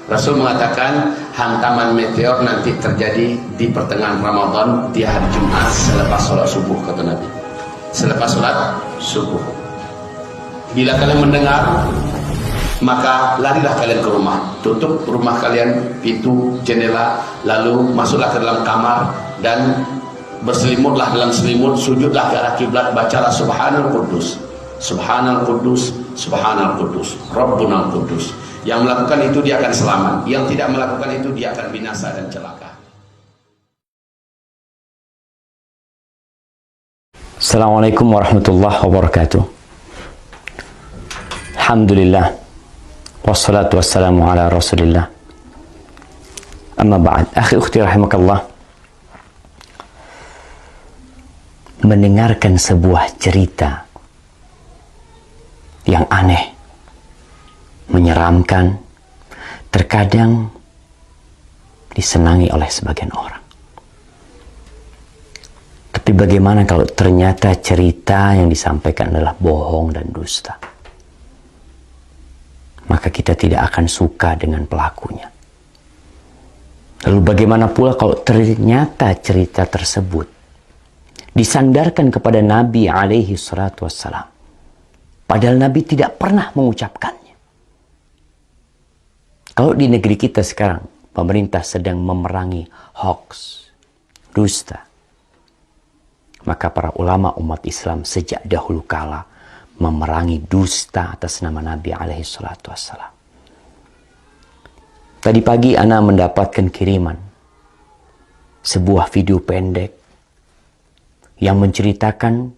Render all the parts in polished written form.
Rasul mengatakan hantaman meteor nanti terjadi di pertengahan Ramadan di hari Jumat selepas sholat subuh, kata Nabi. Selepas sholat subuh. Bila kalian mendengar, maka larilah kalian ke rumah. Tutup rumah kalian, pintu, jendela, lalu masuklah ke dalam kamar dan berselimutlah dalam selimut, sujudlah ke arah kiblat, bacalah Subhanal Quddus, Subhanal Quddus, Subhanal Quddus, Rabbunal Quddus. Yang melakukan itu dia akan selamat, yang tidak melakukan itu dia akan binasa dan celaka. Assalamualaikum warahmatullahi wabarakatuh. Alhamdulillah, wassalatu wassalamu ala rasulillah. Amma ba'd, akhi ukhti rahimakallah. Mendengarkan sebuah cerita yang aneh, menyeramkan, terkadang disenangi oleh sebagian orang. Tapi bagaimana kalau ternyata cerita yang disampaikan adalah bohong dan dusta? Maka kita tidak akan suka dengan pelakunya. Lalu bagaimana pula kalau ternyata cerita tersebut disandarkan kepada Nabi alaihi salatu wassalam, padahal Nabi tidak pernah mengucapkannya? Kalau di negeri kita sekarang, pemerintah sedang memerangi hoax, dusta, maka para ulama umat Islam sejak dahulu kala memerangi dusta atas nama Nabi alaihi salatu wassalam. Tadi pagi ana mendapatkan kiriman sebuah video pendek yang menceritakan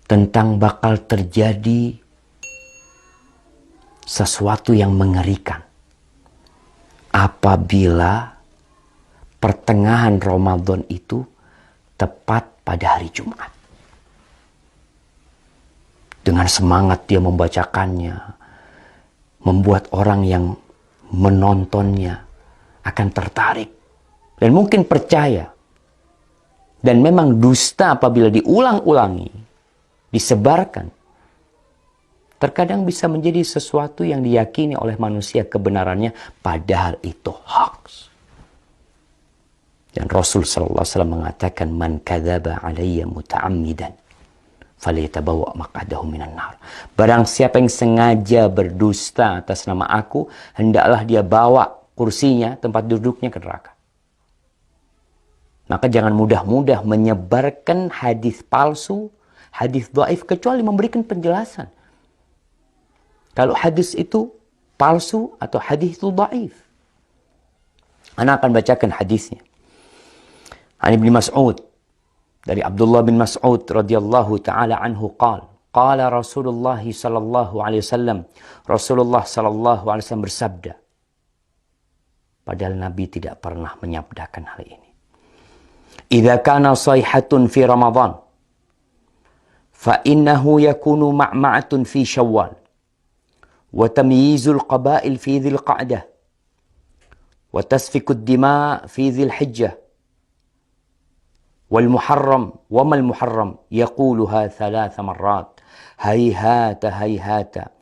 tentang bakal terjadi sesuatu yang mengerikan apabila pertengahan Ramadan itu tepat pada hari Jumat. Dengan semangat dia membacakannya, membuat orang yang menontonnya akan tertarik dan mungkin percaya. Dan memang dusta apabila diulang-ulangi, disebarkan, terkadang bisa menjadi sesuatu yang diyakini oleh manusia kebenarannya, padahal itu hoax. Dan Rasul sallallahu alaihi wasallam mengatakan, "Man kadzaba alayya muta'ammidan falyatabawa maq'adahu minan nar." Barang siapa yang sengaja berdusta atas nama aku, hendaklah dia bawa kursinya, tempat duduknya ke neraka. Maka jangan mudah-mudah menyebarkan hadis palsu, hadis dhaif, kecuali memberikan penjelasan. Kalau hadis itu palsu atau hadis itu dhaif. Ana akan bacakan hadisnya. An Ibnu Mas'ud, dari Abdullah bin Mas'ud radhiyallahu taala anhu qala Rasulullah sallallahu alaihi wasallam, Rasulullah sallallahu alaihi wasallam bersabda, padahal Nabi tidak pernah menyabdakan hal ini. Idza kana sayhatun fi Ramadan fa innahu yakunu ma'ma'atun fi Syawal wa tamyizul qabail fi Dzil Qa'dah wa tasfikud dima fi Dzil Hijjah wal muharram wa mal muharram yaquluha 3 marrat hayhata hayhata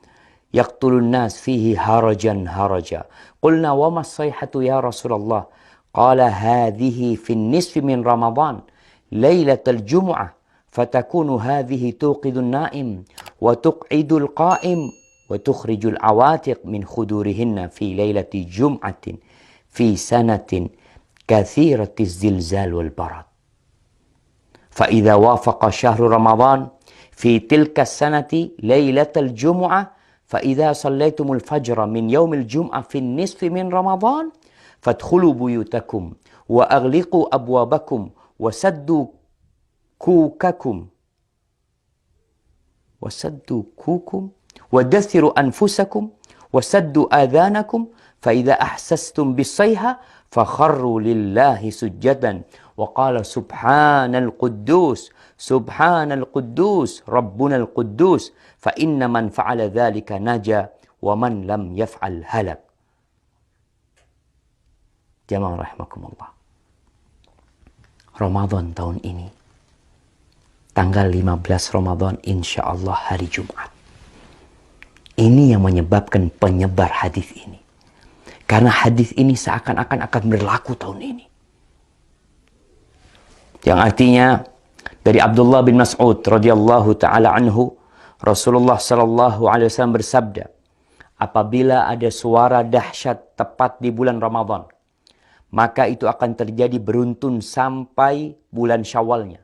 yaqtulun nas fihi harajan haraja. Qulna wa ma as-sayhatu ya Rasulullah? قال هذه في النصف من رمضان ليلة الجمعة فتكون هذه توقظ النائم وتقعد القائم وتخرج العواتق من خدورهن في ليلة جمعة في سنة كثيرة الزلزال والبرد فإذا وافق شهر رمضان في تلك السنة ليلة الجمعة فإذا صليتم الفجر من يوم الجمعة في النصف من رمضان فادخلوا بيوتكم وأغلقوا أبوابكم وسدوا كوكم ودثروا أنفسكم وسدوا آذانكم فإذا أحسستم بالصيحة فخروا لله سجدا وقال سبحان القدوس ربنا القدوس فإن من فعل ذلك نجا ومن لم يفعل هلك. Jamaah rahimakumullah. Ramadan tahun ini, tanggal 15 Ramadan, insya Allah hari Jumat. Ini yang menyebabkan penyebar hadis ini. Karena hadis ini seakan-akan akan berlaku tahun ini. Yang artinya dari Abdullah bin Mas'ud radhiyallahu taala anhu, Rasulullah sallallahu alaihi wasallam bersabda, apabila ada suara dahsyat tepat di bulan Ramadan, maka itu akan terjadi beruntun sampai bulan Syawalnya.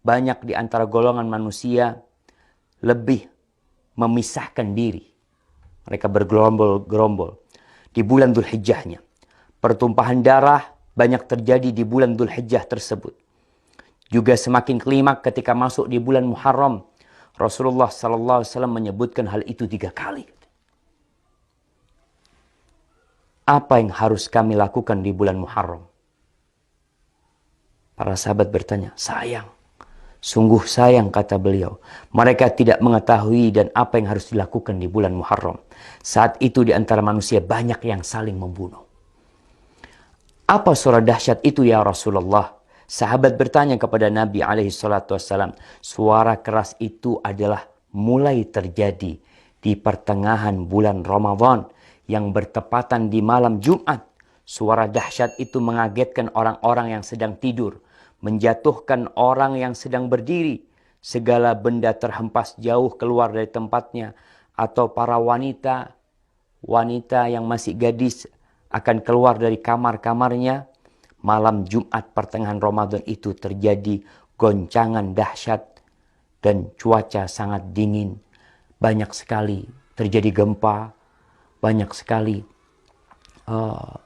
Banyak di antara golongan manusia lebih memisahkan diri. Mereka bergerombol-gerombol di bulan Dzulhijjahnya. Pertumpahan darah banyak terjadi di bulan Dzulhijjah tersebut. Juga semakin klimak ketika masuk di bulan Muharram. Rasulullah sallallahu alaihi wasallam menyebutkan hal itu 3 kali. Apa yang harus kami lakukan di bulan Muharram? Para sahabat bertanya, sayang. Sungguh sayang, kata beliau. Mereka tidak mengetahui dan apa yang harus dilakukan di bulan Muharram. Saat itu di antara manusia banyak yang saling membunuh. Apa suara dahsyat itu ya Rasulullah? Sahabat bertanya kepada Nabi SAW. Suara keras itu adalah mulai terjadi di pertengahan bulan Ramadan yang bertepatan di malam Jumat. Suara dahsyat itu mengagetkan orang-orang yang sedang tidur, menjatuhkan orang yang sedang berdiri, segala benda terhempas jauh keluar dari tempatnya, atau para wanita yang masih gadis akan keluar dari kamar-kamarnya. Malam Jumat pertengahan Ramadan itu terjadi goncangan dahsyat dan cuaca sangat dingin. Banyak sekali terjadi gempa, banyak sekali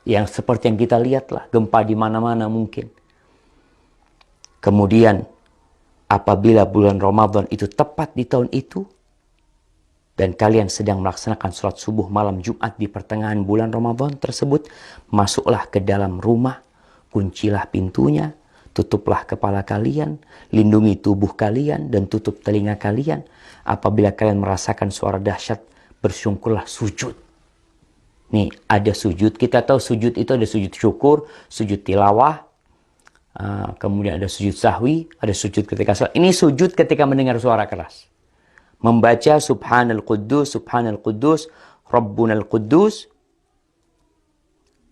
yang seperti yang kita lihatlah, gempa di mana-mana mungkin. Kemudian apabila bulan Ramadan itu tepat di tahun itu, dan kalian sedang melaksanakan sholat subuh malam Jumat di pertengahan bulan Ramadan tersebut, masuklah ke dalam rumah, kuncilah pintunya, tutuplah kepala kalian, lindungi tubuh kalian, dan tutup telinga kalian. Apabila kalian merasakan suara dahsyat, bersyukurlah, sujud. Nih, ada sujud. Kita tahu sujud itu ada sujud syukur, sujud tilawah, kemudian ada sujud sahwi, ada sujud ketika salat. Ini sujud ketika mendengar suara keras. Membaca Subhanal Quddus, Subhanal Quddus, Rabbunal Quddus.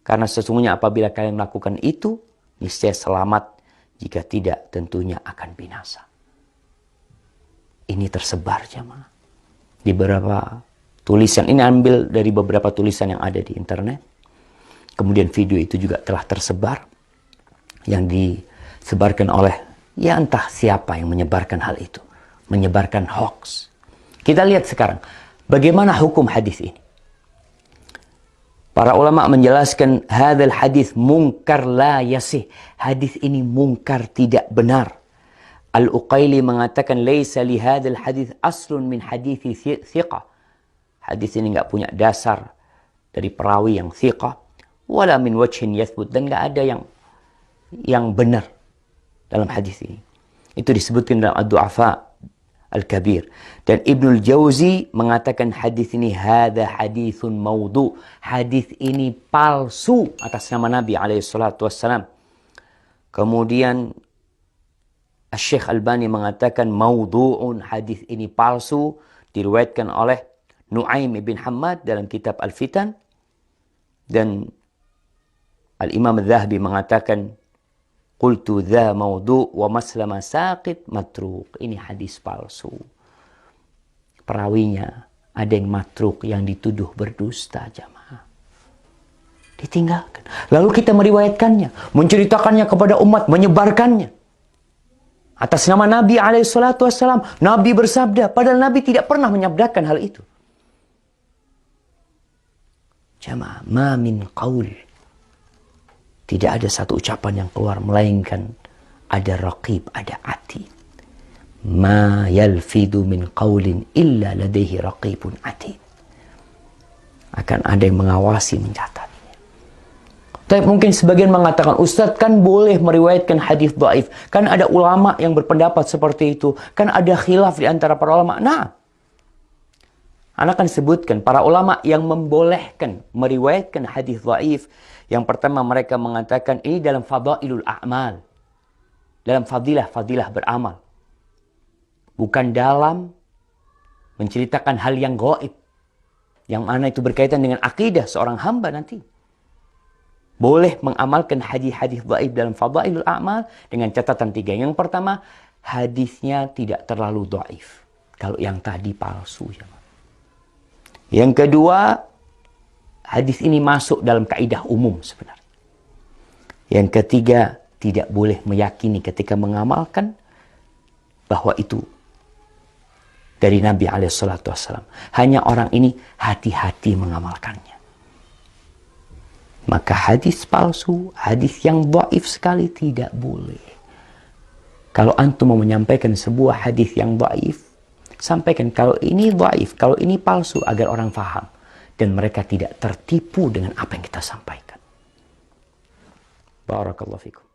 Karena sesungguhnya apabila kalian melakukan itu, niscaya selamat. Jika tidak, tentunya akan binasa. Ini tersebar jemaah di beberapa tulisan. Ini ambil dari beberapa tulisan yang ada di internet. Kemudian video itu juga telah tersebar, yang disebarkan oleh ya entah siapa yang menyebarkan hal itu, menyebarkan hoax. Kita lihat sekarang bagaimana hukum hadis ini. Para ulama menjelaskan hadzal hadis munkar la yasih. Hadis ini munkar, tidak benar. Al-Uqaili mengatakan laisa li hadzal hadis aslun min hadithi thiqah. Hadis ini enggak punya dasar dari perawi yang thiqah, wala min wajhin yathbut, dan enggak ada yang benar dalam hadis ini. Itu disebutkan dalam Ad-Du'afa Al-Kabir. Dan Ibnul Jauzi mengatakan hadis ini hadza haditsun maudhu. Hadis ini palsu atas nama Nabi SAW. Kemudian Syekh Albani mengatakan maudhu'un, hadis ini palsu, diriwayatkan oleh Nu'aim bin Hammad dalam kitab Al-Fitan. Dan Al-Imam Al-Zahabi mengatakan qultu dha maudhu' wa maslama saqit matruk. Ini hadis palsu. Perawinya ada yang matruk, yang dituduh berdusta jamaah. Ditinggalkan. Lalu kita meriwayatkannya, menceritakannya kepada umat, menyebarkannya. Atas nama Nabi SAW. Nabi bersabda, padahal Nabi tidak pernah menyabdakan hal itu. Jamaah, ma min qaul. Tidak ada satu ucapan yang keluar melainkan ada raqib, ada atid. Ma yalfidu min qaulin illa ladaihi raqibun atid. Akan ada yang mengawasi, mencatatnya. Tapi mungkin sebagian mengatakan, Ustadz kan boleh meriwayatkan hadis dhaif. Kan ada ulama yang berpendapat seperti itu. Kan ada khilaf di antara para ulama. Nah, Anda akan sebutkan para ulama yang membolehkan meriwayatkan hadis dhaif. Yang pertama, mereka mengatakan ini dalam fadailul a'mal. Dalam fadilah beramal. Bukan dalam menceritakan hal yang gaib. Yang mana itu berkaitan dengan akidah seorang hamba nanti. boleh mengamalkan hadis-hadis dhaif dalam fadailul a'mal dengan catatan 3. Yang pertama, hadisnya tidak terlalu dhaif. Kalau yang tadi palsu. Yang kedua, hadis ini masuk dalam kaidah umum sebenarnya. Yang ketiga, tidak boleh meyakini ketika mengamalkan bahwa itu dari Nabi SAW. Hanya orang ini hati-hati mengamalkannya. Maka hadis palsu, hadis yang dhaif sekali tidak boleh. Kalau antum mau menyampaikan sebuah hadis yang dhaif, sampaikan kalau ini dhaif, kalau ini palsu, agar orang faham dan mereka tidak tertipu dengan apa yang kita sampaikan. Barakallahu fikum.